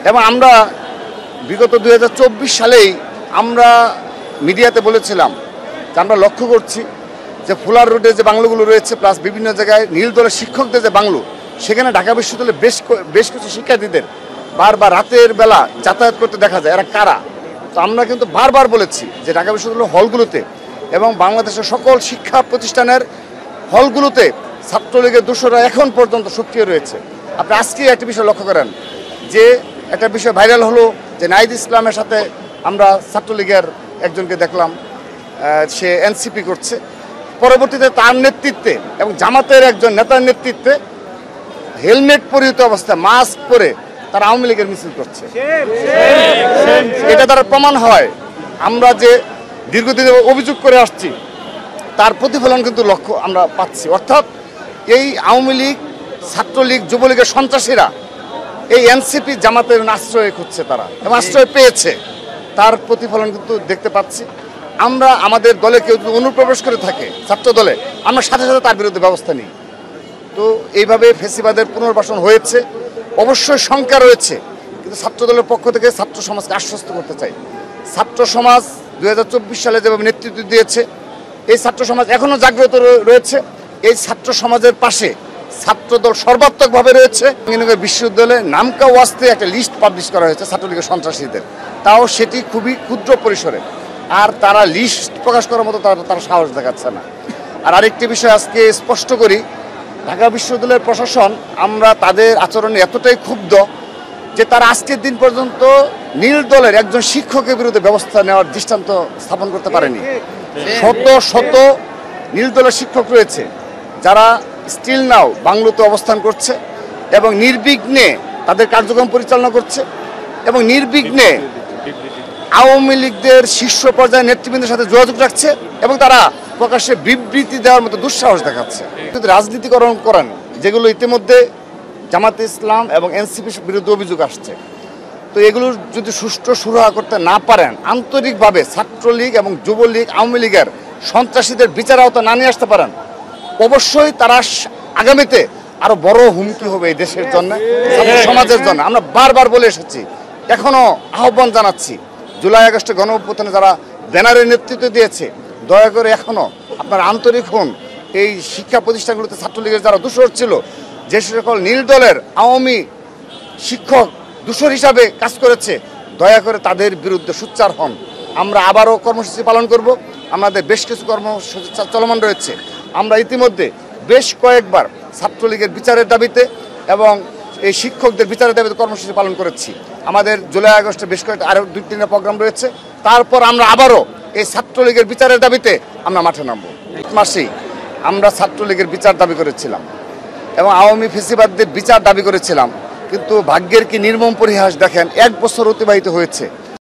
এবং আমরা বিগত 2024 সালেই আমরা মিডিয়াতে বলেছিলাম যে আমরা লক্ষ্য করছি যে ফুলার রোডে যে বাংলোগুলো রয়েছে প্লাস বিভিন্ন জায়গায় নীল দলের শিক্ষকদের যে বাংলো, সেখানে ঢাকা বিশ্ববিদ্যালয়ে বেশ কিছু শিক্ষার্থীদের বারবার রাতের বেলা যাতায়াত করতে দেখা যায়। এরা কারা? তো আমরা কিন্তু বারবার বলেছি যে ঢাকা বিশ্ববিদ্যালয়ের হলগুলোতে এবং বাংলাদেশের সকল শিক্ষা প্রতিষ্ঠানের হলগুলোতে ছাত্রলীগের দোসররা এখন পর্যন্ত সক্রিয় রয়েছে। আপনি আজকে একটা বিষয় লক্ষ্য করেন যে একটা বিষয় ভাইরাল হলো যে নাহিদ ইসলামের সাথে আমরা ছাত্রলীগের একজনকে দেখলাম সে এনসিপি করছে। পরবর্তীতে তার নেতৃত্বে এবং জামাতের একজন নেতার নেতৃত্বে হেলমেট পরিহিত অবস্থায় মাস্ক পরে তারা আওয়ামী লীগের মিছিল করছে। এটা দ্বারা প্রমাণ হয় আমরা যে দীর্ঘদিন অভিযোগ করে আসছি তার প্রতিফলন কিন্তু লক্ষ্য আমরা পাচ্ছি। অর্থাৎ এই আওয়ামী লীগ, ছাত্রলীগ, যুবলীগের সন্ত্রাসীরা এই এনসিপি জামাতের আশ্রয় খুঁজছে তারা এবং আশ্রয় পেয়েছে, তার প্রতিফলন কিন্তু দেখতে পাচ্ছি। আমরা আমাদের দলে কেউ যদি অনুপ্রবেশ করে থাকে ছাত্র দলে, আমরা সাথে সাথে তার বিরুদ্ধে ব্যবস্থা নিই। তো এইভাবে ফেসিবাদের পুনর্বাসন হয়েছে, অবশ্যই শঙ্কা রয়েছে, কিন্তু ছাত্র দলের পক্ষ থেকে ছাত্র সমাজকে আশ্বস্ত করতে চাই। ছাত্র সমাজ 2024 সালে যেভাবে নেতৃত্ব দিয়েছে, এই ছাত্র সমাজ এখনও জাগ্রত রয়েছে। এই ছাত্র সমাজের পাশে ছাত্রদল সর্বাত্মকভাবে রয়েছে। বিশ্ববিদ্যালয়ে নামকা ওয়াস্তে একটা লিস্ট পাবলিশ করা হয়েছে ছাত্রলীগের সন্ত্রাসীদের, তাও সেটি খুবই ক্ষুদ্র পরিসরে, আর তারা লিস্ট প্রকাশ করার মতো তারা সাহস দেখাচ্ছে না। আর আরেকটি বিষয় আজকে স্পষ্ট করি, ঢাকা বিশ্ববিদ্যালয়ের প্রশাসন আমরা তাদের আচরণে এতটাই ক্ষুব্ধ যে তারা আজকের দিন পর্যন্ত নীল দলের একজন শিক্ষকের বিরুদ্ধে ব্যবস্থা নেওয়ার দৃষ্টান্ত স্থাপন করতে পারেনি। শত শত নীল দলের শিক্ষক রয়েছে যারা স্টিল নাও বাংলোতে অবস্থান করছে এবং নির্বিঘ্নে তাদের কার্যক্রম পরিচালনা করছে এবং নির্বিঘ্নে আওয়ামী লীগদের শীর্ষ পর্যায়ের নেতৃবৃন্দের সাথে যোগাযোগ রাখছে এবং তারা প্রকাশ্যে বিবৃতি দেওয়ার মতো দুঃসাহস দেখাচ্ছে। যদি রাজনীতিকরণ করেন, যেগুলো ইতিমধ্যে জামাতে ইসলাম এবং এনসিপির বিরুদ্ধে অভিযোগ আসছে, তো এগুলো যদি সুষ্ঠু সুরাহা করতে না পারেন, আন্তরিকভাবে ছাত্রলীগ এবং যুবলীগ, আওয়ামী লীগের সন্ত্রাসীদের বিচার আওতা না নিয়ে আসতে পারেন, অবশ্যই তারা আগামীতে আরো বড় হুমকি হবে এই দেশের জন্য, সমাজের জন্য। আমরা বারবার বলে এসেছি, এখনো আহ্বান জানাচ্ছি, জুলাই আগস্টে গণ অভ্যুত্থানে যারা ব্যানারের নেতৃত্ব দিয়েছে, দয়া করে এখনো আপনারা আন্তরিক হন। এই শিক্ষা প্রতিষ্ঠানগুলোতে ছাত্রলীগের যারা দোষর ছিল, যে সকল নীল দলের আওয়ামী শিক্ষক দোষর হিসাবে কাজ করেছে, দয়া করে তাদের বিরুদ্ধে সোচ্চার হন। আমরা আবারও কর্মসূচি পালন করব। আমাদের বেশ কিছু কর্মসূচি চলমান রয়েছে। আমরা ইতিমধ্যে বেশ কয়েকবার ছাত্রলীগের বিচারের দাবিতে এবং এই শিক্ষকদের বিচারের দাবিতে কর্মসূচি পালন করেছি। আমাদের জুলাই আগস্টে বেশ কয়েকটা আরও 2-3টা প্রোগ্রাম রয়েছে। তারপর আমরা আবারও এই ছাত্রলীগের বিচারের দাবিতে আমরা মাঠে নামব। এক মাসেই আমরা ছাত্রলীগের বিচার দাবি করেছিলাম এবং আওয়ামী ফেসিবাদদের বিচার দাবি করেছিলাম, কিন্তু ভাগ্যের কি নির্মম পরিহাস দেখেন, 1 বছর অতিবাহিত হয়েছে,